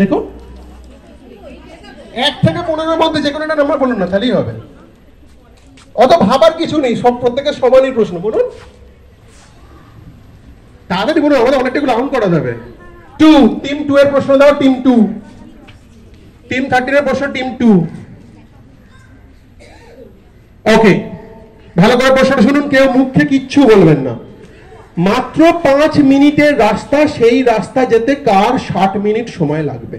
দেখো 1 থেকে 15 এর মধ্যে যে কোনো একটা নাম্বার বলুন না, তাহলেই হবে। অত ভাবার কিছু নেই, সব প্রত্যেকের সমানই প্রশ্ন। বলুন তাড়াতাড়ি বলুন, আমাদের অনেকটা রাউন্ড করা যাবে। 2 টিম 2 এর প্রশ্ন দাও, টিম 2। টিম 13 এর প্রশ্ন, টিম 2। ওকে, ভালো করে প্রশ্নটা শুনুন, কেউ মুখে কিচ্ছু বলবেন না। মাত্র 5 মিনিটের রাস্তা, সেই রাস্তা যেতে কার 60 মিনিট সময় লাগবে?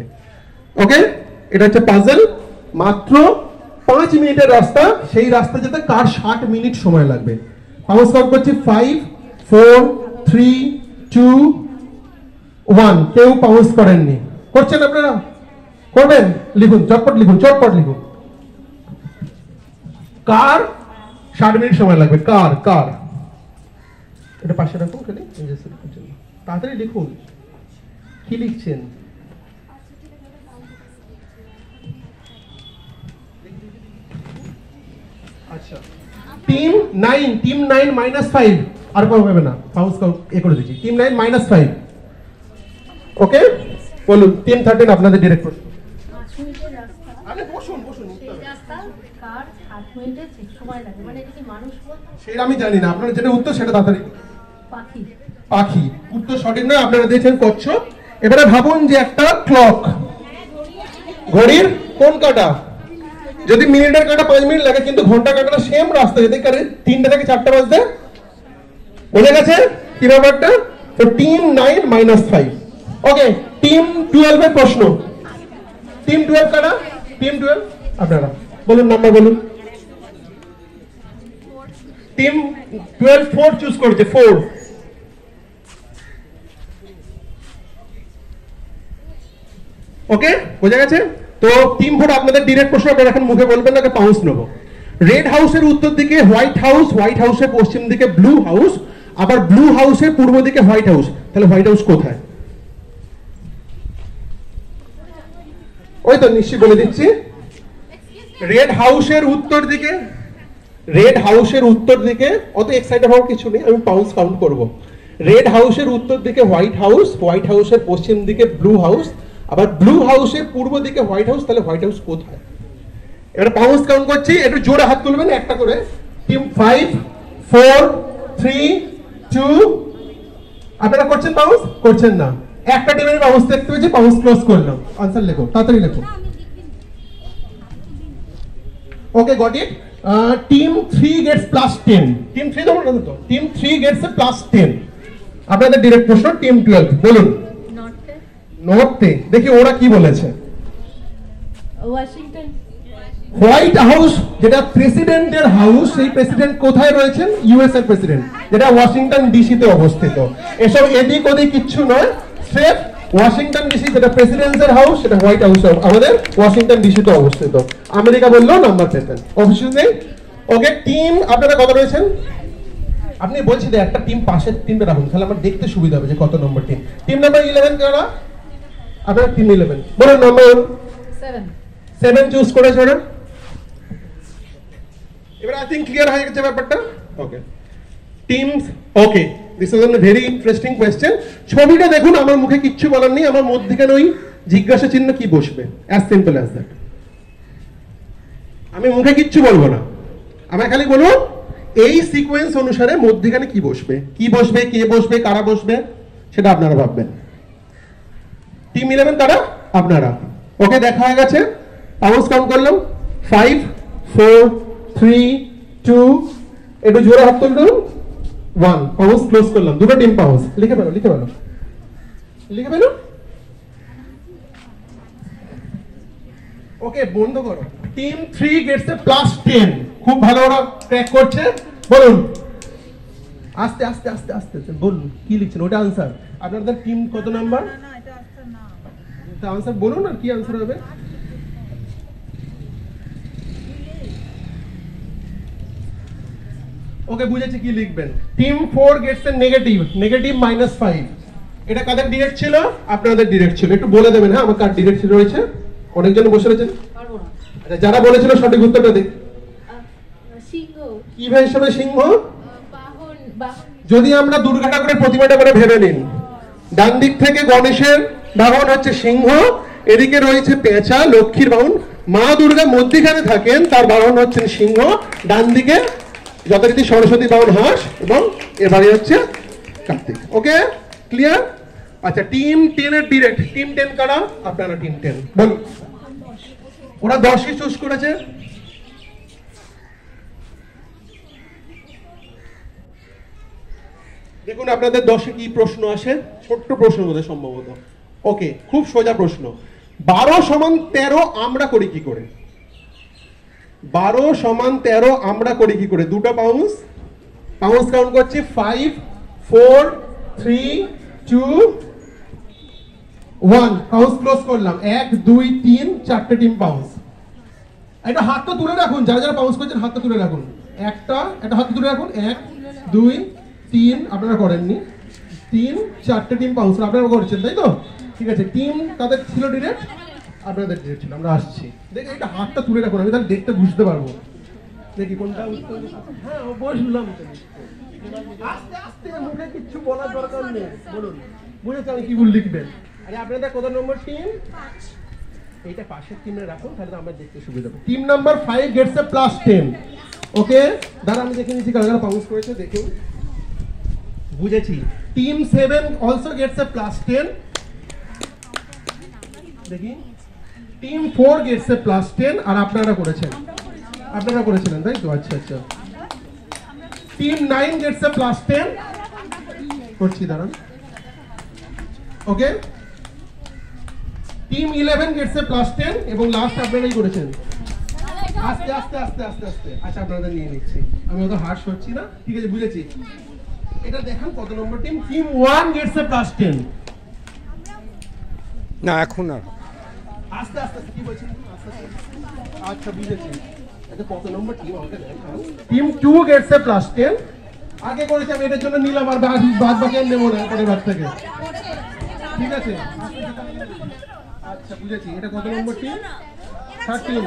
ওকে, এটা হচ্ছে পাজল। মাত্র 5 মিনিটের রাস্তা, সেই রাস্তা যেতে কার 60 মিনিট সময় লাগবে? পাউন্স কাউন্ট করছি 5 4 3 2 1। কেউ পাউন্স করেননি, করছেন আপনারা? করবেন? লিখুন, চটপট লিখুন, চটপট লিখুন। কার 60 মিনিট সময় লাগবে? কার কার? এটা পাশে রাখুন, খালি তাড়াতাড়ি লিখুন। কি লিখছেন? আচ্ছা, টিম 9, টিম 9 -5। আর কম হবে না, পাউন্স কাউন্ট এ করে দিচ্ছি। টিম 9 -5। ওকে, বলুন টিম 13 আপনাদের ডিরেক্ট প্রশ্ন। 5 মিনিটের রাস্তা, আরে বসুন বসুন। সেই রাস্তা কার 8 মিনিটের সময় লাগে? মানে এটা কি মানুষ বলতে? সেটা আমি জানি না, আপনারা যেটা উত্তর সেটা তাড়াতাড়ি। পাখি। পাখি উত্তর সঠিক নয়, আপনারা দিয়েছেন কচ্ছপ। এবারে ভাবুন যে একটা ক্লক, ঘড়ির কোন কাঁটা? যদি মিনিটের কাঁটা 5 মিনিট লাগে, কিন্তু ঘন্টা কাঁটাটা সেম রাস্তা যেতে পারে 3টা থেকে 4টা বাজতে। বুঝে গেছে কি ব্যাপারটা? তো টিম 9 -5। ওকে, টিম 12 এর প্রশ্ন। টিম 12 কারা? টিম 12 আপনারা বলুন, নাম্বার বলুন। টিম 12 4 চুজ করেছে, 4। ওকে, বোঝা গেছে? তো টিম 4 আপনাদের ডিরেক্ট প্রশ্ন, আপনারা এখন মুখে বলবেন না, পাউন্স নেব। রেড হাউসের উত্তর দিকে হোয়াইট হাউস, হোয়াইট হাউসের পশ্চিম দিকে ব্লু হাউস, আবার ব্লু হাউসের পূর্ব দিকে হোয়াইট হাউস। তাহলে হোয়াইট হাউস কোথায়? ওই তো নিশ্চয়ই বলে দিচ্ছি। রেড হাউসের উত্তর দিকে, রেড হাউসের উত্তর দিকে, অত এক্সাইটেড হওয়ার কিছু নেই, আমি পাউন্স কাউন্ট করব। রেড হাউসের উত্তর দিকে হোয়াইট হাউস, হোয়াইট হাউসের পশ্চিম দিকে ব্লু হাউস, আবার ব্লু হাউসের পূর্ব দিকে হোয়াইট হাউস। তাহলে হোয়াইট হাউস কোথায়? এবারে পাউন্স কাউন্ট করছি, একটু জোরে হাত তুলবেন একটা করে। টিম 5 4 3 2। আপনারা করছেন পাউন্স? করছেন না। একটা টিমের পাউন্স দেখতে পেয়েছি, পাউন্স ক্লোজ করলাম। আনসার লেখো, তাড়াতাড়ি লেখো। Okay, got it. Team 3 gets +10। Team 3 তো বলুন তো, টিম 3 গেটস +10। আপনাদের ডাইরেক্ট প্রশ্ন, টিম 12 বলুন। নর্থে। নর্থে, দেখি ওরা কি বলেছে। ওয়াশিংটন। হোয়াইট হাউস যেটা প্রেসিডেন্টের হাউস, সেই প্রেসিডেন্ট কোথায় রয়েছেন? ইউএস এর প্রেসিডেন্ট, যেটা ওয়াশিংটন ডিসিতে অবস্থিত। এসব এদিক ওদিক কিচ্ছু নয়, স্রেফ ওয়াশিংটন ডিসি যেটা প্রেসিডেন্টের হাউস, সেটা হোয়াইট হাউস আমাদের ওয়াশিংটন ডিসিতে অবস্থিত। আমেরিকা বললেও নাম্বার পেতেন, অবশ্যই নেই। ওকে, টিম আপনারা কত রয়েছেন? আপনি বলছি যে একটা টিম পাশের টিমটা রাখুন, তাহলে আমার দেখতে সুবিধা হবে যে কত নম্বর টিম। টিম নাম্বার 11 কারা? আপনারা টিম 11 বলুন। নাম্বার 7 চুজ করেছে ওরা। এবার আই থিংক ক্লিয়ার হয়ে গেছে ব্যাপারটা। Okay teams, okay, this is a very interesting question. ছবিটা দেখুন, আমার মুখে কিচ্ছু বলার নেই, আমার মধ্যখানে ওই জিজ্ঞাসা চিহ্ন কি বসবে, অ্যাজ সিম্পল অ্যাজ দ্যাট। আমি মুখে কিচ্ছু বলবো না, আমার খালি বলবো এই সিকোয়েন্স অনুসারে মধ্যখানে কি বসবে, কি বসবে, কে বসবে, কারা বসবে, সেটা আপনারা ভাববেন। টিম 11 কারা? আপনারা। ওকে, দেখা হয়ে গেছে। পাউন্স কাউন্ট করলাম 5 4 3 2। একটু জোরে হাত তুলুন। 1 পাউন্স ক্লোজ করলাম। দুটো টিম পাউন্স। লিখে ফেলো, লিখে ফেলো, লিখে ফেলো। ওকে, বন্ধ করো। Team 3 gets +10। খুব ভালো, ওরা ট্র্যাক করছে। বলুন আস্তে আস্তে আস্তে আস্তে বলুন কি লিখছেন, ওটা আনসার। আপনাদের টিম কত নাম্বার? না এটা আনসার না, এটা আনসার বলুন, আর কি আনসার হবে? ওকে, বুঝেছি কি লিখবেন। Team 4 gets negative, negative -5। এটা কাদের ডিরেক্ট ছিল? আপনাদের ডিরেক্ট ছিল। একটু বলে দেবেন হ্যাঁ, আমার কার ডিরেক্ট ছিল রয়েছে? অনেকজন বসে রয়েছেন। পারবো না। আচ্ছা, যারা বলেছিল সঠিক উত্তরটা দিন। সিংহ। কি ভাই হিসেবে সিংহ? বাহন। যদি আমরা দুর্গা ঠাকুরের প্রতিমাটা করে ভেবে নিন, ডান দিক থেকে গণেশের বাহন হচ্ছে সিংহ, এদিকে রয়েছে পেঁচা, লক্ষ্মীর বাহন। মা দুর্গা মধ্যিখানে থাকেন, তার বাহন হচ্ছেন সিংহ। ডান দিকে যথারীতি সরস্বতী বাহন হাঁস, এবং এবারে হচ্ছে কার্তিক। ওকে, ক্লিয়ার? আচ্ছা, টিম 10 এর ডিরেক্ট। টিম 10 কারা? আপনারা টিম 10 বলুন। ওরা 10ই চুজ করেছে। দেখুন আপনাদের 10-এ কি প্রশ্ন আসে, ছোট্ট প্রশ্ন বোধহয় সম্ভবত। ওকে, খুব সোজা প্রশ্ন। 12 সমান 13 আমরা করি কি করে? 12 সমান 13 আমরা করি কি করে? দুটো পাউন্স কাউন্ট করছি। 5 4 3 2 1। পাউন্স ক্লোজ করলাম। 1 2 3 4টে টিম পাউন্স। এটা হাতটা তুলে রাখুন, যারা যারা পাউন্স করছেন হাতটা তুলে রাখুন। একটা হাত তুলে রাখুন। 1 2 3 আপনারা করেননি। 3 4টে টিম পাউন্স আপনারা করেছেন, তাই তো? ঠিক আছে, টিম তাদের ছিল ডিরেক্ট, আপনাদের ডিরেক্ট ছিল। আমরা আসছি। দেখি এটা হাতটা তুলে রাখুন, আমি তাহলে দেখতে বুঝতে পারবো। দেখি কোনটা উত্তর। হ্যাঁ, বসলাম তো। আস্তে আস্তে, মুখে কিচ্ছু বলার দরকার নেই, বলুন। বুঝেছি আমি কি ভুল লিখবেন। আরে আপনাদের কত নম্বর টিম? এইটা পাশের টিমে রাখুন, তাহলে আমরা দেখতে সুবিধা হবে। Team number 5 Gates a +10। ওকে, দাঁড়া আমি দেখে নিচ্ছি কারা কারা পাউন্স করেছে, দেখুন। বুঝেছি। Team 7 also gets a +10। দেখি, টিম 4 গেটস এ +10। আর আপনারা করেছিলেন, তাই তো? আচ্ছা আচ্ছা। টিম 9 গেটস এ +10 করছি, দাঁড়ান। ওকে, টিম 11 গেটস এ +10, এবং লাস্ট আপনারাই করেছেন। আস্তে আস্তে আস্তে আস্তে আস্তে। আচ্ছা, আপনাদের নিয়ে নিচ্ছি, আমি অত হার্শ হচ্ছি না। ঠিক আছে, বুঝেছি। এটা দেখান কত নম্বর টিম। Team 1 Gates a +10। না, এখন আর আস্তে আস্তে কি বলছেন? আচ্ছা, বুঝেছি। এটা কত নম্বর টিম আমাকে দেখান। Team 2 Gates a +10। আগে করেছি আমি, এটার জন্য নিলাম, আর বাদ বাকি আর নেবো না পরের বার থেকে। ঠিক আছে, আচ্ছা বুঝেছি। এটা কত নম্বর টিম? 13।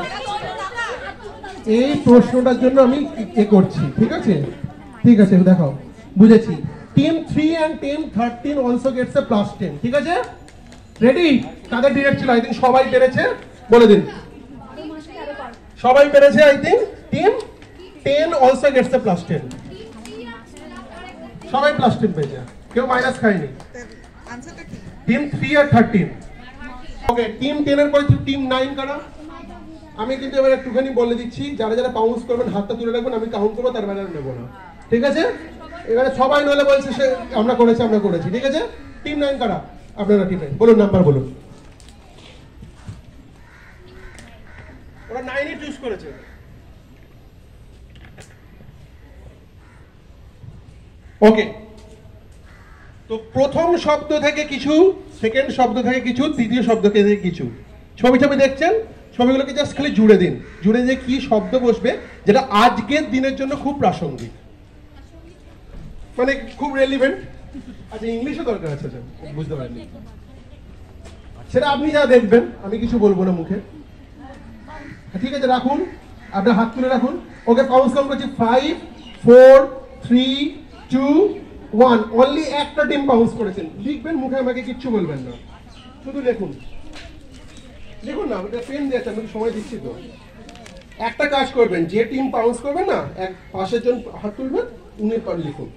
এই প্রশ্নটার জন্য আমি করছি। ঠিক আছে, ঠিক আছে, দেখাও। বুঝেছি। Team 3 and team 13 also gets a +10। ঠিক আছে, রেডি? কাদের ডিরেক্ট ছিল? আই থিঙ্ক সবাই পেরেছে, বলে দিন। সবাই পেরেছে, I think. Team 10 also gets a +10। সবাই +10 পেয়েছে, কেউ মাইনাস খায়নি। টিম 3 আর 13। ওকে, টিম 10 এর পরে টিম 9 কারা? আমি কিন্তু এবার একটুখানি বলে দিচ্ছি, যারা যারা পাউন্স করবেন হাতটা তুলে রাখবেন, আমি কাউন্ট করবো, তার বাইরে নেবো না। ঠিক আছে, এবারে সবাই নলে বলছে সে আমরা করেছি। ঠিক আছে, টিম 9 কারা? আপনারা টিম 9 বলুন, নাম্বার বলুন। ওরা 9ই চুজ করেছে। ওকে, তো প্রথম শব্দ থেকে কিছু, সেকেন্ড শব্দ থেকে কিছু, তৃতীয় শব্দ থেকে কিছু। ছবি দেখছেন, ছবিগুলোকে জাস্ট খালি জুড়ে দিন। জুড়ে দিয়ে কি শব্দ বসবে যেটা আজকের দিনের জন্য খুব প্রাসঙ্গিক, মানে খুব রেলিভেন্ট। আচ্ছা, ইংলিশে দরকার আছে, বুঝতে পারেননি সেটা আপনি যা দেখবেন, আমি কিছু বলবো না মুখে। ঠিক আছে, রাখুন, আপনার হাত তুলে রাখুন। ওকে, পাউন্স কাউন্ট করছি। 5 4 3 2 1। অনলি একটা টিম পাউন্স করেছেন। লিখবেন, মুখে আমাকে কিচ্ছু বলবেন না, শুধু লিখুন না। ওটা পেন দিয়েছে, আমি সময় দিচ্ছি তো। একটা কাজ করবেন, যে টিম পাউন্স করবে না, এক পাশের জন হাত তুলবেন, উনি পর লিখুন।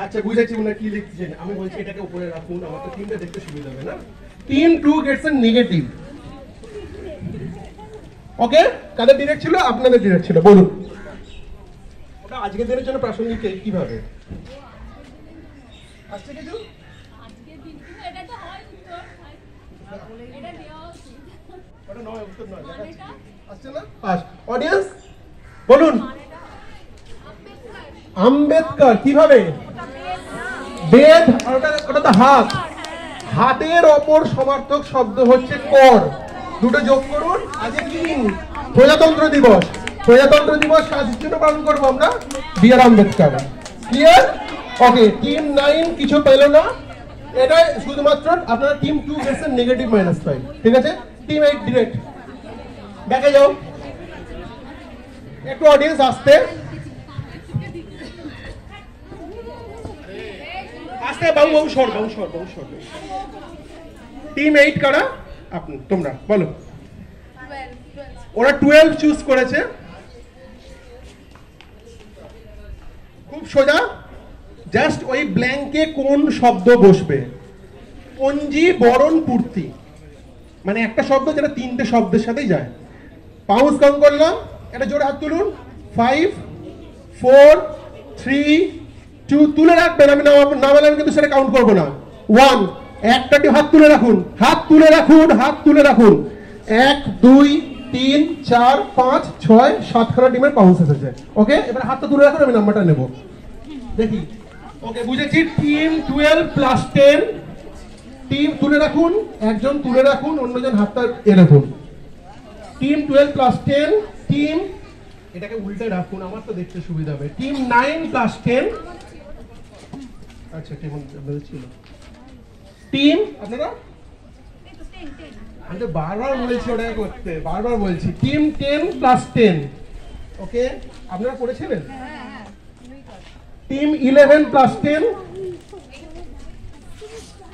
আচ্ছা, বুঝেছি উনি কি লিখছেন। আমি বলছি এটাকে উপরে রাখুন, আমার তো টিমটা দেখতে সুবিধা হবে না। টিম 2 গেটস এ নেগেটিভ। ওকে, কাদের ডিরেক্ট ছিল? আপনাদের ডিরেক্ট ছিল, বলুন। ওটা আজকের দিনের জন্য প্রাসঙ্গিক কিভাবে আসছে কিছু? আজকের দিন এটা তো হয় উত্তর, এটা দেওয়া উচিত। ওটা নয়, উত্তর নয়, আসছে না? পাস। অডিয়েন্স বলুন। আম্বেদকর কিভাবে? বেদ। আর ওটা তো হাত। হাতের অপর সমার্থক শব্দ হচ্ছে কর। দুটো যোগ করুন। আজকে কি দিন? প্রজাতন্ত্র দিবস। কাজের জন্য পালন করবো আমরা বি.আর. আম্বেদকর। ক্লিয়ার? ওকে, টিম 9 কিছু পেল না। এটা শুধুমাত্র আপনারা টিম 2 গেটস নেগেটিভ -5। ঠিক আছে, টিম 8 ডিরেক্ট। ব্যাকে যাও, একটু অডিয়েন্স আসতে। আস্তে বাবু বাবু সর বাবু সর বাবু সর। টিম 8 কারা? আপনি, তোমরা বলো। ওরা 12 চুজ করেছে। খুব সোজা, জাস্ট ওই ব্ল্যাঙ্কে কোন শব্দ বসবে। পঞ্জি, বরণ, পূর্তি, মানে একটা শব্দ যেটা তিনটে শব্দের সাথেই যায়। পাউন্স কাউন্ট করলাম, এটা জোরে হাত তুলুন। 5 4 3 2, তুলে রাখবেন, আমি নামালে আমি কিন্তু সেটা কাউন্ট করবো না। 1, একটা হাত তুলে রাখুন, হাত তুলে রাখুন, হাত তুলে রাখুন। 1 2 3 4 5 6 7 খানা টিমের পাউন্স এসেছে। ওকে, এবার হাতটা তুলে রাখুন, আমি নাম্বারটা নেব, দেখি। ওকে, বুঝেছি। Team 12 plus 10। টিম তুলে রাখুন, একজন তুলে রাখুন, অন্যজন হাতটা রাখুন। Team 12 plus 10। টিম, এটাকে উল্টে রাখুন, আমার তো দেখতে সুবিধা হবে। Team 9 plus 10। আচ্ছা, টিম আপনাদের ছিল। টিম আপনারা, আমি তো বারবার বলছি ওটা করতে, বারবার বলছি। Team 10 plus 10। ওকে, আপনারা করেছিলেন? Team 11 plus 10।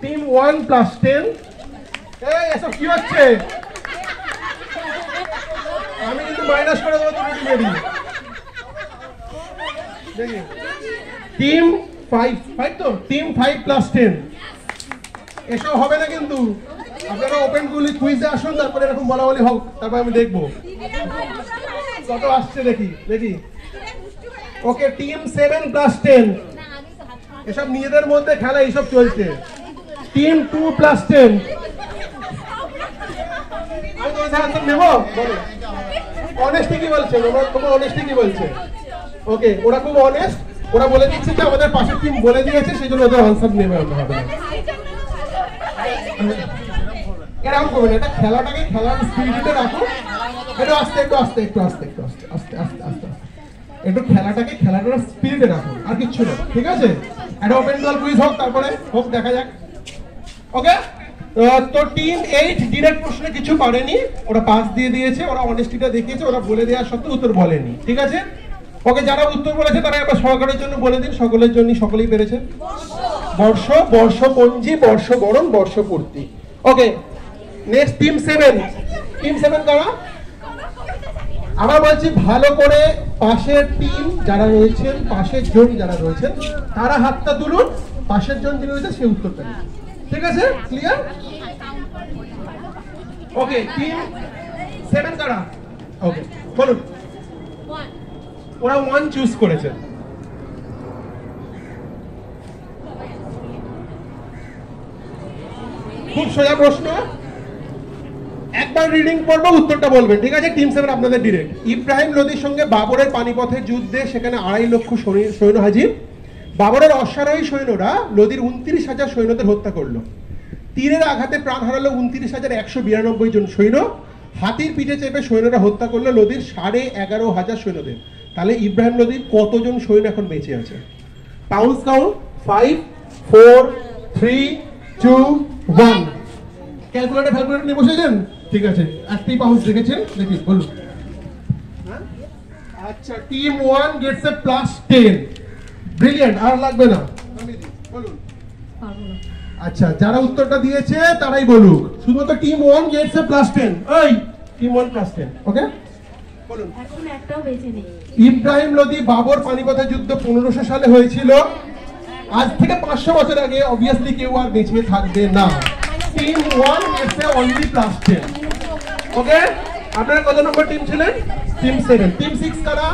Team 1 plus 10। এই এসব কি হচ্ছে? আমি কিন্তু মাইনাস করে দেবো দুটো টিমেরই। দেখি, টিম 5 তো, টিম 5 প্লাস 10। এসব হবে না কিন্তু। আপনারা ওপেন কুইজে আসুন, তারপরে এরকম বলা বলি হোক, তারপর আমি দেখবো কত আসছে। দেখি দেখি। ওকে, টিম 7 প্লাস 10। এসব নিজেদের মধ্যে খেলা এইসব চলছে। Team 2 plus 10। আমি তোমার আনসার নেব, বলো। অনেস্টি কি বলছে? তোমার অনেস্টি কি বলছে? ওকে, ওরা খুব অনেস্ট, ওরা বলে দিচ্ছে যে আমাদের পাশের টিম বলে দিয়েছে, সেই জন্য ওদের আনসার নেবে হবে না। এরকম করবে না, এটা খেলাটাকে খেলার স্পিরিটে রাখো। একটু আস্তে, একটু আস্তে, একটু আস্তে, একটু আস্তে, আস্তে আস্তে আস্তে আস্তে, একটু খেলাটাকে খেলাটার স্পিরিটে রাখো, আর কিচ্ছু না, ঠিক আছে? একটা ওপেন ডল কুইজ হোক, তারপরে হোক, দেখা যাক। ওকে, তো টিম 8 ডিরেক্ট প্রশ্নে কিছু পারেনি, ওরা পাস দিয়ে দিয়েছে, ওরা অনেস্টিটা দেখিয়েছে, ওরা বলে দেওয়ার সত্ত্বেও উত্তর বলেনি, ঠিক আছে? ওকে, যারা উত্তর বলেছে তারা একবার সহকারের জন্য বলে দিন, সকলের জন্য, সকলেই পেরেছে। বর্ষ, বর্ষ পঞ্জি, বর্ষ বরণ, বর্ষ পূর্তি। ওকে, নেক্সট টিম 7। টিম 7 কারা? আমরা বলছি ভালো করে পাশের টিম যারা রয়েছেন, পাশের জন যারা রয়েছেন, তারা হাতটা তুলুন, পাশের জন যিনি রয়েছে সে উত্তরটা দিন, ঠিক আছে? ক্লিয়ার? ওকে, টিম 7 কারা? ওকে, বলুন। ওরা 1 চুজ করেছে। খুব সোজা প্রশ্ন, একবার রিডিং পড়বো, উত্তরটা বলবেন, ঠিক আছে? টিম 7 আপনাদের ডিরেক্ট। ইব্রাহিম লোদির সঙ্গে বাবরের পানিপথের যুদ্ধে সেখানে 2.5 লক্ষ সৈন্য হাজির। বাবরের অশ্বারোহী সৈন্যরা লোদির 29,000 সৈন্যদের হত্যা করলো। তীরের আঘাতে প্রাণ হারালো 29,192 জন সৈন্য। হাতির পিঠে চেপে সৈন্যরা হত্যা করলো লোদির 11,500 সৈন্যদের। তাহলে ইব্রাহিম লোদির কতজন সৈন্য এখন বেঁচে আছে? Pounce count. 5 4 3 2 1। ক্যালকুলেটর নিয়ে বসেছেন? ঠিক আছে, একটাই পাউন্স রেখেছেন, দেখি বলুন। আচ্ছা, team 1 Gates a plus 10। Brilliant, আর লাগবে না, বলুন। আচ্ছা, যারা উত্তরটা দিয়েছে তারাই বলুক, শুধুমাত্র টিম 1 গেটস এ প্লাস 10। এই টিম 1 প্লাস 10। ওকে, বলুন। এখন একটাও বেঁচে নেই। ইব্রাহিম লোদি বাবর পানিপথের যুদ্ধ 1500 সালে হয়েছিল। আজ থেকে 500 বছর আগে অবভিয়াসলি কেউ আর বেঁচে থাকবে না। Team 1 Gates A only plus 10। ওকে, আপনারা কত নম্বর টিম ছিলেন? টিম 7। টিম 6 কারা?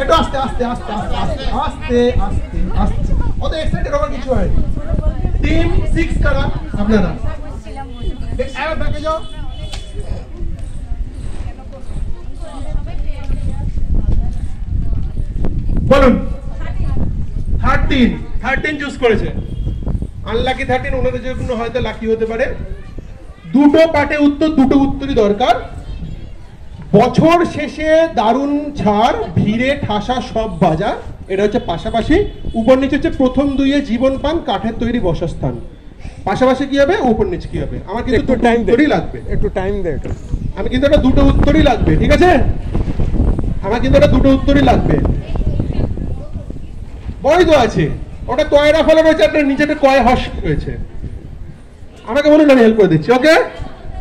একটু আস্তে আস্তে আস্তে আস্তে আস্তে আস্তে আস্তে আস্তে, অত এক্সাইটেড হওয়ার কিছু হয়। টিম 6 কারা? আপনারা ব্যাকে যাও। বলুন। 13 চুজ করেছে। আনলাকি 13, ওনাদের জন্য হয়তো লাকি হতে পারে। দুটো পাটে উত্তর, দুটো উত্তরই দরকার। বছর শেষে দারুণ ছাড়, ভিড়ে ঠাসা সব বাজার, এটা হচ্ছে পাশাপাশি। উপর নিচে হচ্ছে প্রথম দুইয়ে জীবন পান, কাঠের তৈরি বসস্থান। পাশাপাশি কি হবে, উপর নিচে কি হবে? আমার কিন্তু দুটো উত্তরই লাগবে, একটু টাইম দে। আমি কিন্তু এটা দুটো উত্তরই লাগবে, ঠিক আছে? আমার কিন্তু এটা দুটো উত্তরই লাগবে। বড়ই তো আছে। ওটা কয়রা ফলে রয়েছে, আপনার নিচেটা কয় হর্ষ রয়েছে। আমাকে বলুন, আমি হেল্প করে দিচ্ছি। ওকে,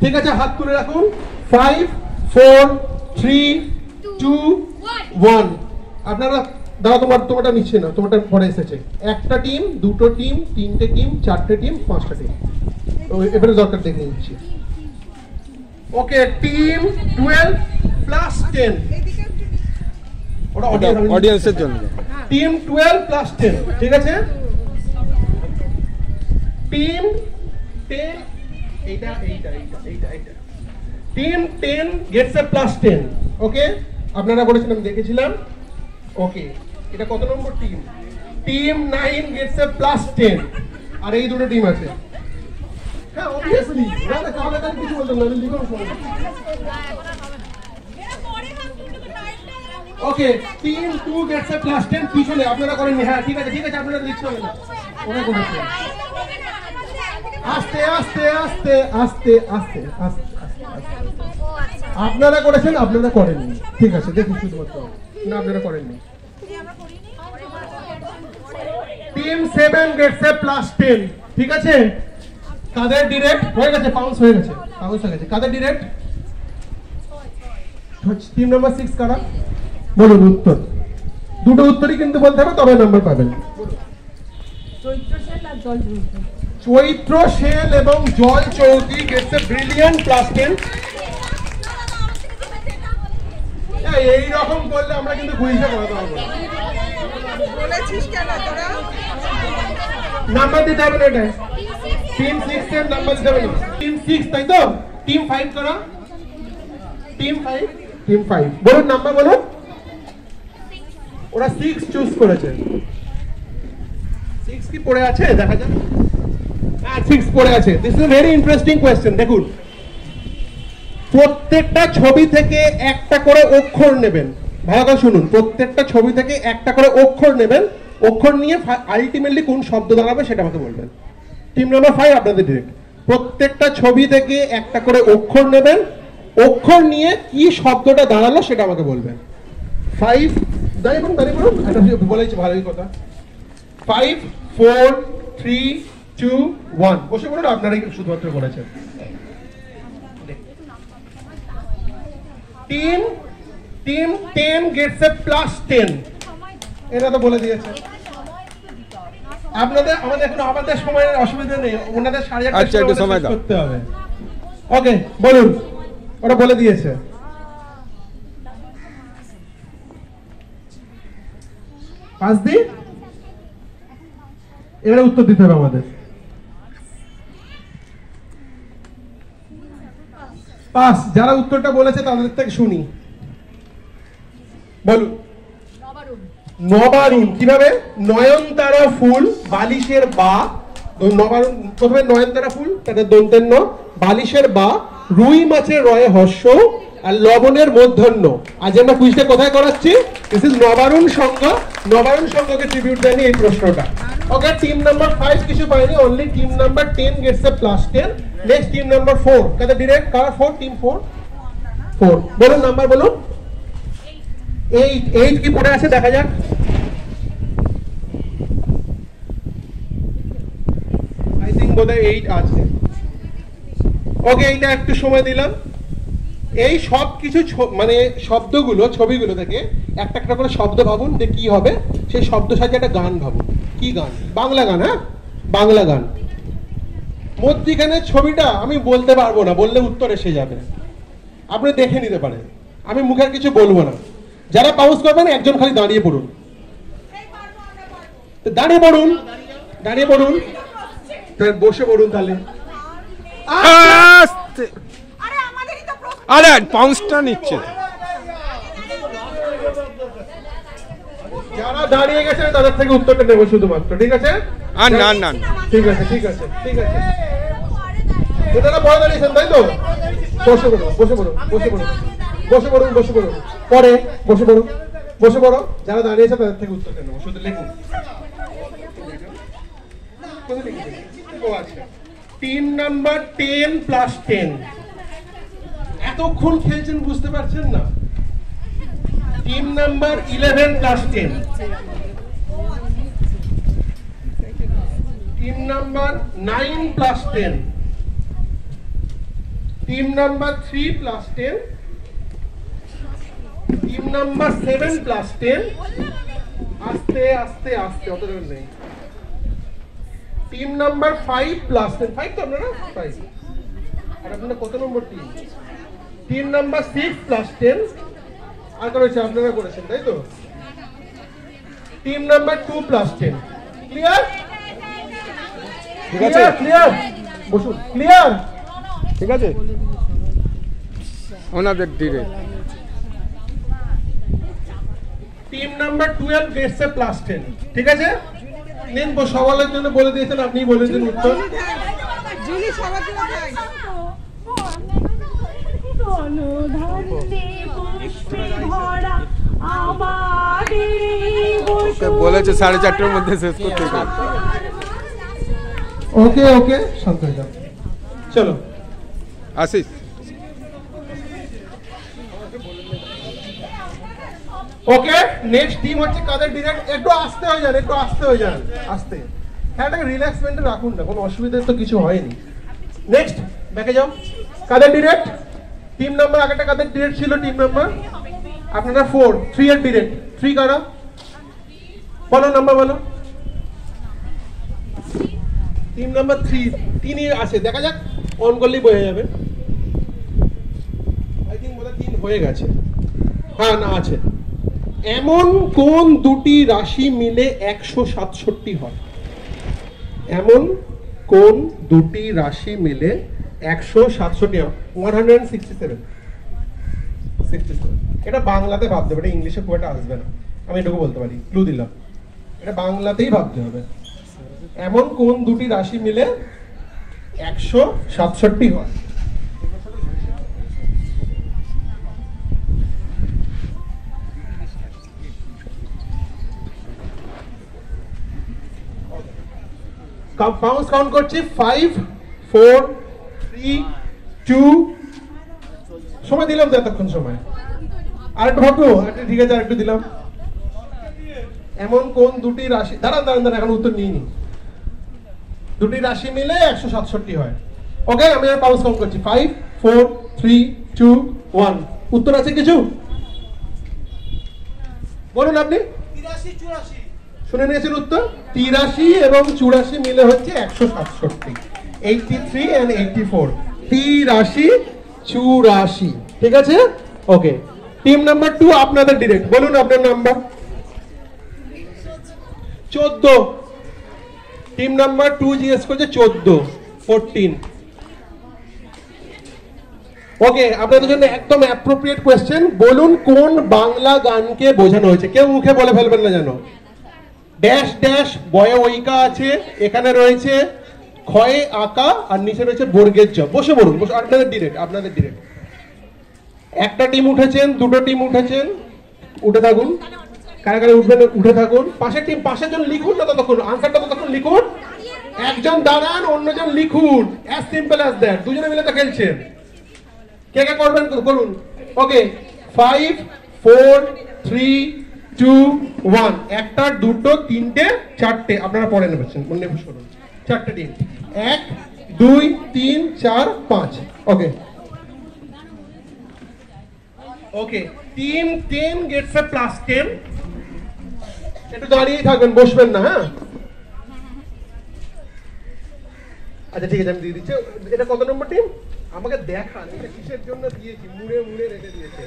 ঠিক আছে, হাত তুলে রাখুন। 5 4 3 2 1। আপনারা দাদা তোমারটা নিচ্ছে না, তোমারটা পরে এসেছে। একটা টিম, দুটো টিম, তিনটে টিম, চারটে টিম, পাঁচটা টিম। এবারে দরকার দেখে নিচ্ছি। ওকে, টিম 12 প্লাস 10, ওটা অডিয়েন্সের জন্য। টিম 12 প্লাস 10, ঠিক আছে। টিম 10, এইটা টিম 10 গেটস এ প্লাস 10। ওকে, আপনারা বলেছিলাম, দেখেছিলাম। ওকে, এটা কত নম্বর team? Team 9 Gates a plus 10। আর এই দুটো টিম আছে। হ্যাঁ, অবভিয়াসলি না, তাহলে তার কিছু বলতাম না, আমি লিখুন শুনুন। ওকে, টিম 2 গেটস এ প্লাস 10 পিছনে আপনারা করেননি। হ্যাঁ, ঠিক আছে, আপনারা লিখছেন না, ওরা করেছে। আস্তে আস্তে আস্তে আস্তে আস্তে আস্তে আপনারা করেছেন, আপনারা করেননি। ঠিক আছে, দেখুন শুধুমাত্র না, আপনারা করেননি। টিম 7 গেটস এ প্লাস 10, ঠিক আছে। কাদের ডিরেক্ট হয়ে গেছে? পাউন্স হয়ে গেছে। কাদের ডিরেক্ট? টিম নাম্বার 6 কারা? বলুন উত্তর। দুটো উত্তরই কিন্তু বলতে হবে, তবে নাম্বার পাবেন। চৈত্র সেল এবং জল Chowdhury gets a brilliant plus 10। এই রকম করলে আমরা কিন্তু কুইজে করাতে পারবো না। নাম্বার দিতে হবে না, এটা টিম 6 এর নাম্বার দিতে হবে না। টিম 6, তাই তো? টিম 5 করা, টিম 5 বলুন নাম্বার বলুন। ওরা 6 চুজ করেছে। 6 কি পড়ে আছে দেখা যাক। হ্যাঁ, 6 পড়ে আছে। This is a very interesting question. দেখুন, প্রত্যেকটা ছবি থেকে একটা করে অক্ষর নেবেন। ভালো করে শুনুন, প্রত্যেকটা ছবি থেকে একটা করে অক্ষর নেবেন। অক্ষর নিয়ে আলটিমেটলি কোন শব্দ দাঁড়াবে সেটা আমাকে বলবেন। টিম নাম্বার 5 আপনাদের ডিরেক্ট। প্রত্যেকটা ছবি থেকে একটা করে অক্ষর নেবেন, অক্ষর নিয়ে কি শব্দটা দাঁড়ালো সেটা আমাকে বলবেন। 5 দাঁড়িয়ে বলুন, এটা বলেছি ভালোই কথা। 5 4 3 2 1 বসে বলুন, আপনারাই শুধুমাত্র বলেছেন। টিম 10 গেটস এ প্লাস 10, এটা তো বলে দিয়েছে। আমাদের এখন আমাদের সময়ের অসুবিধা নেই, ওনাদের 8:30 সময় করতে হবে। ওকে, বলুন, ওরা বলে দিয়েছে। পাঁচ দিন এবারে উত্তর দিতে হবে আমাদের। পাস যারা উত্তরটা বলেছে তাদের থেকে শুনি, বলুন। নবারুণ কিভাবে? নয়নতারা ফুল বালিশের বা, নবারুণ প্রথমে নয়নতারা ফুল, তাদের দন্তের ন, বালিশের বা, রুই মাছের রয়ে হর্ষ, আর লবণের মূর্ধন্য। আজ আমরা কুইজটা কোথায় করাচ্ছি? This is Nabarun Sangha. নবারুণ সংঘকে ট্রিবিউট দেয়নি এই প্রশ্নটা। ওকে, টিম নাম্বার 5 কিছু পায়নি, only team number 10 gets a plus 10। Next team number 4, কাদের ডিরেক্ট? কার 4? টিম 4 বলুন নাম্বার বলুন। 8 কি পড়ে আছে দেখা যাক। আই থিংক বোধহয় 8 আছে। ওকে, এইটা একটু সময় দিলাম। এই সব কিছু মানে শব্দগুলো, ছবিগুলো থেকে একটা একটা করে শব্দ ভাবুন যে কি হবে, সেই শব্দ সাথে একটা গান ভাবুন। কি গান? বাংলা গান। হ্যাঁ, বাংলা গান। মধ্যিখানে ছবিটা আমি বলতে পারবো না, বললে উত্তর এসে যাবে, আপনি দেখে নিতে পারেন। আমি মুখের কিছু বলবো না। যারা পাউজ করবেন একজন খালি দাঁড়িয়ে পড়ুন, দাঁড়িয়ে পড়ুন, বসে পড়ুন তাহলে। আরে পাউন্সটা নিচ্ছে। যারা দাঁড়িয়ে গেছেন তাদের থেকে উত্তরটা নেব শুধুমাত্র, ঠিক আছে? আর না, ঠিক আছে। এটারা বড় দাঁড়িয়েছেন তাই তো? বসে পড়ুন। পরে বসে পড়ো। যারা দাঁড়িয়েছে তাদের থেকে উত্তরটা নেব, শুধু লিখুন। Team number 10 plus 10। এতক্ষণ খেলছেন বুঝতে পারছেন না? Team number 11 plus 10। Team number 9 plus 10, team number 3 plus 10, team number 7 plus 10, আস্তে আস্তে আস্তে, অত দূর নেই, টিম নাম্বার 5 প্লাস 10, 5 তো আপনারা 5, আর আপনারা কত নম্বর টিম? টিম নাম্বার 6 প্লাস 10, আর করেছে আপনারা করেছেন তাই তো? Team number 2 plus 10, clear? ঠিক আছে, ক্লিয়ার, বসুন, ক্লিয়ার? ঠিক আছে, ওনাদের ডিরে team number 12 Gates a plus 10, ঠিক আছে? নিন, সওয়ালের জন্য বলে দিয়েছেন, আপনি বলে দিন উত্তর। বলেছে 4:30টার মধ্যে শেষ করতে হবে। ওকে ওকে, শান্ত হয়ে যাও, চলো। আশিস, ওকে, নেক্সট টিম হচ্ছে কাদের ডিরেক্ট? একটু আস্তে হয়ে যান, একটু আস্তে হয়ে যান, আস্তে, হ্যাঁ, এটাকে রিল্যাক্সমেন্টে রাখুন না, কোনো অসুবিধা তো কিছু হয়নি। নেক্সট ব্যাকে যাও, কাদের ডিরেক্ট? টিম নাম্বার আগেটা কাদের ডিরেক্ট ছিল? টিম নাম্বার আপনারা 4, 3 এর ডিরেক্ট, 3 কারা বলো, নাম্বার বলো। টিম নাম্বার 3 আছে, দেখা যাক, অন করলেই বোঝা যাবে। আই থিঙ্ক বোধহয় 3 হয়ে গেছে, হ্যাঁ না আছে। এমন কোন দুটি রাশি মিলে 167 হয়? এমন কোন দুটি রাশি মিলে 167 হয়? 167, 67। এটা বাংলাতে ভাবতে হবে, এটা ইংলিশে খুব একটা আসবে না, আমি এটুকু বলতে পারি, ক্লু দিলাম, এটা বাংলাতেই ভাবতে হবে। এমন কোন দুটি রাশি মিলে 167 হয়? বাউন্স কাউন্ট করছি, 5 4 3 2, সময় দিলাম তো এতক্ষণ সময়, আরেকটু ভাববো, ঠিক আছে, আরেকটু দিলাম। এমন কোন দুটি রাশি, দাঁড়ান দাঁড়ান দাঁড়ান, এখন উত্তর নিইনি, দুটি রাশি মিলে 167 হয়। ওকে, আমি আর বাউন্স কাউন্ট করছি, 5 4 3 2 1, উত্তর আছে কিছু? বলুন আপনি। 83 84, শুনে নিয়েছেন উত্তর? 83 এবং 84 মিলে হচ্ছে 167, 83 and 84, 83 84, ঠিক আছে? ওকে, টিম নাম্বার 2 আপনাদের ডিরেক্ট, বলুন আপনার নাম্বার। 14, টিম নাম্বার 2 জিজ্ঞেস করছে 14, 14। ওকে, আপনাদের জন্য একদম অ্যাপ্রোপ্রিয়েট কোয়েশ্চেন, বলুন কোন বাংলা গানকে বোঝানো হয়েছে? কেউ মুখে বলে ফেলবেন না যেন। ড্যাশ ড্যাশ বয়ে ঐকা আছে, এখানে রয়েছে ক্ষয়ে আঁকা, আর নিচে রয়েছে বর্গের জ। বসে বলুন, বসে, আপনাদের ডিরেক্ট, আপনাদের ডিরেক্ট। একটা টিম উঠেছেন, দুটো টিম উঠেছেন, উঠে থাকুন, কারা কারা উঠবেন উঠে থাকুন। পাশের টিম, পাশের জন লিখুন না ততক্ষণ, আনসারটা ততক্ষণ লিখুন, একজন দাঁড়ান, অন্যজন লিখুন, অ্যাজ সিম্পল অ্যাজ দ্যাট। দুজনে মিলে তো খেলছেন, কে কে করবেন করুন। ওকে, 5 4 3 2 1, একটা দুটো তিনটে চারটে, আপনারা পড়ে নেবেন, মনে করুন, চারটে team, 1 2 3 4 5। Okay okay, team 10 gets a plus 10, একটু দাঁড়িয়ে থাকবেন, বসবেন না, হ্যাঁ? আচ্ছা ঠিক আছে, আমি দিয়ে দিচ্ছি। এটা কত নম্বর টিম আমাকে দেখান, এটা কিসের জন্য দিয়েছি, মুড়ে মুড়ে রেখে দিয়েছে।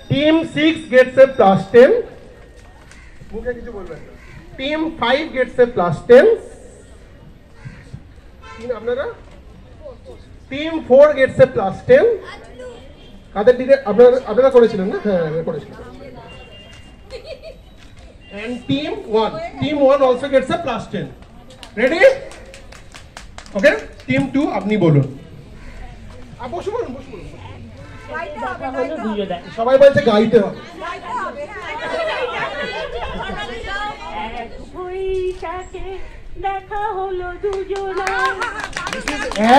টিম 6 গেটস এ প্লাস 10, মুখে কিছু বলবেন না। টিম 5 গেটস এ প্লাস 10, আপনারা টিম 4 গেটস এ প্লাস 10, কাদের দিকে আপনারা করেছিলেন না? হ্যাঁ করেছিলেন। and team 1 also gets a plus 10. ready? okay, team 2 আপনি বলুন। বসে বলুন, বসে বলুন, সবাই বলছে গাইতে হবে।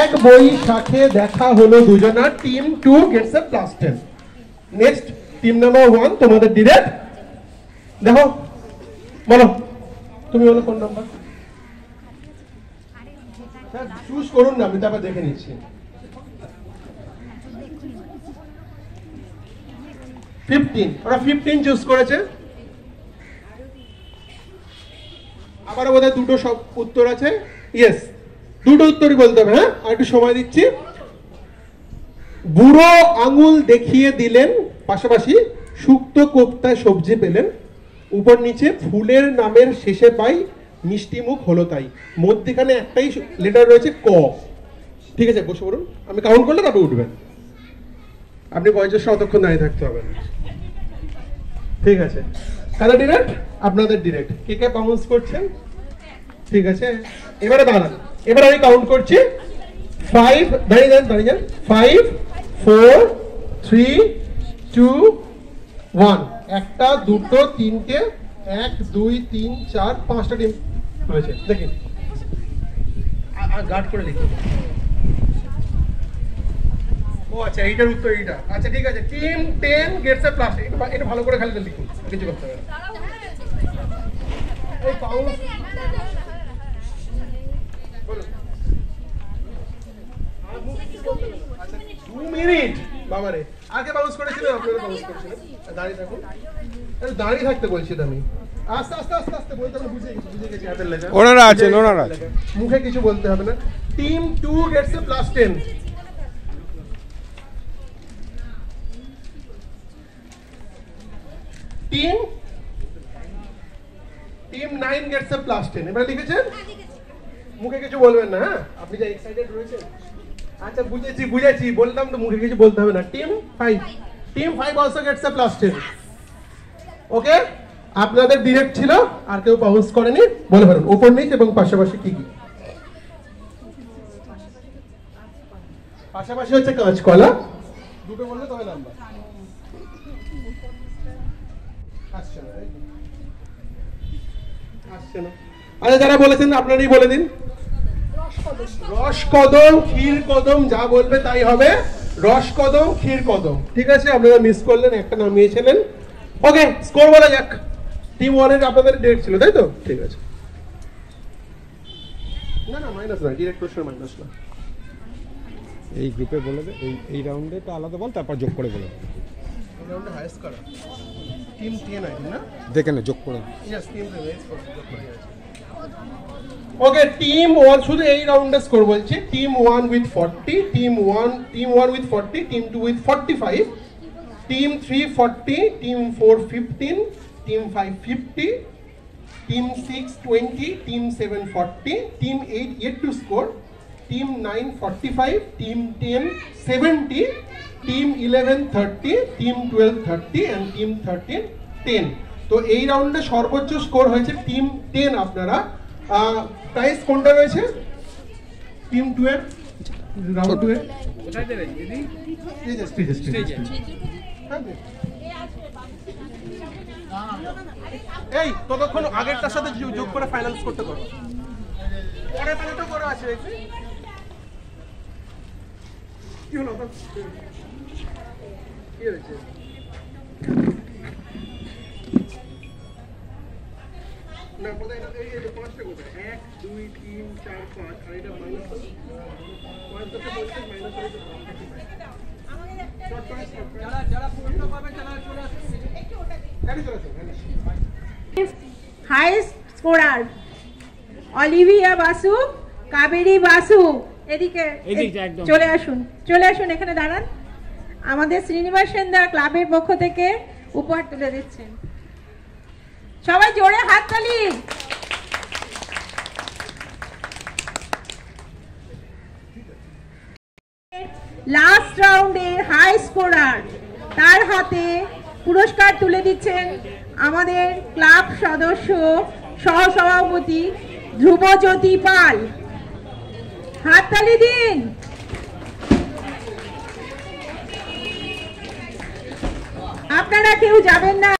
এক বৈশাখে দেখা হলো দুজনা, team 2 gets a plus 10. Next team number 1, তোমাদের ডিরেক্ট, দেখো বলো, তুমি বলো কোন নাম্বার? স্যার চুজ করুন না, আমি তারপর দেখে নিচ্ছি। 15, ওরা 15 চুজ করেছে। আবারও বোধহয় দুটো সব উত্তর আছে। ইয়েস, দুটো উত্তরই বলতে হবে। হ্যাঁ, আর একটু সময় দিচ্ছি। বুড়ো আঙুল দেখিয়ে দিলেন, পাশাপাশি শুক্তো কোপ্তায় সবজি পেলেন, উপর নিচে ফুলের নামের শেষে পাই মিষ্টি মুখ হলো তাই। মধ্যখানে একটাই লেটার রয়েছে ক। ঠিক আছে, বসে পড়ুন, আমি কাউন্ট করলে তারপরে উঠবেন। আপনি বয়োজ্যেষ্ঠ অতক্ষণ দাঁড়িয়ে থাকতে হবে না। ঠিক আছে, কারা ডিরেক্ট? আপনাদের ডিরেক্ট। কে কে বাউন্স করছেন? ঠিক আছে, এবারে দাঁড়ান। এবার আমি কাউন্ট করছি। 5, দাঁড়িয়ে যান। 5, 4, 3, 2, 1। একটা, দুটো, তিনটে, 1, 2, 3, 4, 5টা টিম হয়েছে। দেখেন, গার্ড করে লিখুন। ও আচ্ছা, এইটার উত্তর এইটা। আচ্ছা ঠিক আছে, টিম 10 গেটস এ প্লাস। এটা ভালো করে খালি লিখুন, কিছু করতে হবে না। এই পাউন্স বলুন। 2 মিনিট বাবারে। আগে বাউন্স করেছিলেন, আপনারা বাউন্স করেছিলেন। দাঁড়িয়ে থাকুন, দাঁড়িয়ে থাকতে বলছিলাম আমি। আস্তে আস্তে আস্তে আস্তে বলতে হবে। বুঝে গেছি হাতের লেখা। ওনারা আছেন। মুখে কিছু বলতে হবে না। Team 2 Gates a plus 10। Team 9 Gates a plus 10। এবারে লিখেছেন? মুখে কিছু বলবেন না। হ্যাঁ, আপনি যা এক্সাইটেড রয়েছেন। আচ্ছা বুঝেছি, বললাম তো মুখে কিছু বলতে হবে না। Team 5 also gets a plus 10। ওকে, আপনাদের ডিরেক্ট ছিল, আর কেউ বাউন্স করেনি। বলে পারেন উপর নিচ এবং পাশাপাশি কি কি? পাশাপাশি হচ্ছে কাঁচকলা। দুটো বললে তবে নাম্বার আসছে না। আচ্ছা, যারা বলেছেন আপনারই বলে দিন। রসকদম, ক্ষীর কদম, যা বলবে তাই হবে। রসকদম, ক্ষীর কদম। ঠিক আছে, আপনারা মিস করলেন, একটা নামিয়েছিলেন। ওকে, স্কোর বলা যাক। টিম 1 এর আপনাদের ডিরেক্ট ছিল, তাই তো? ঠিক আছে। না মাইনাস না, ডিরেক্ট প্রশ্ন মাইনাস না। এই গ্রুপে বলে দে, এই রাউন্ডে তো আলাদা বল, তারপর যোগ করে বলে। এই রাউন্ডে হাইস্ট করা টিম 10 আছে না? দেখে নে, যোগ করে। ইয়েস, টিম 10 হাইস্ট করা যোগ করে আছে। ওকে, টিম 1 শুধু এই রাউন্ডে স্কোর বলছি। Team 1 with 40, team 1 with 40, team 2 with 45, team 3 40, team 4 15, team 5 50, team 6 20, team 7 40, team 8 yet to score, team 9 45, team 10 70, team 11 30, team 12 30 and team 13 10। তো এই রাউন্ডে সর্বোচ্চ স্কোর হয়েছে টিম 10। আপনারা প্রাইস কোনটা রয়েছে? টিম 2 এর রাউন্ড 2 এর কোথায় দেবে দিদি? স্টেজে। এই ততক্ষণ আগেরটার সাথে যোগ করে ফাইনালস করতে পারো। পরে তো করা আছে। কি হলো? কি হয়েছে? না কোথায়? এই 5টা কোথায়? 1 2 3 4 5 আর এটা মাইনাস 5 তো বলতে মাইনাস হয়ে যাবে। যারা পুরোটা পাবে তারা চলে আসবে। একটু ওটা highest scorer Olivia Basu, Kaveri Basu. এদিকে চলে আসুন, এখানে দাঁড়ান। আমাদের শ্রীনিবাস সেনদা ক্লাবের পক্ষ থেকে উপহার তুলে দিচ্ছেন। সবাই জোরে হাততালি। লাস্ট রাউন্ডে হাই স্কোরার, তার হাতে পুরস্কার তুলে দিচ্ছেন আমাদের ক্লাব সদস্য সহসভাপতি ধ্রুবজ্যোতি পাল। হাততালি দিন। আপনারা কেউ যাবেন না।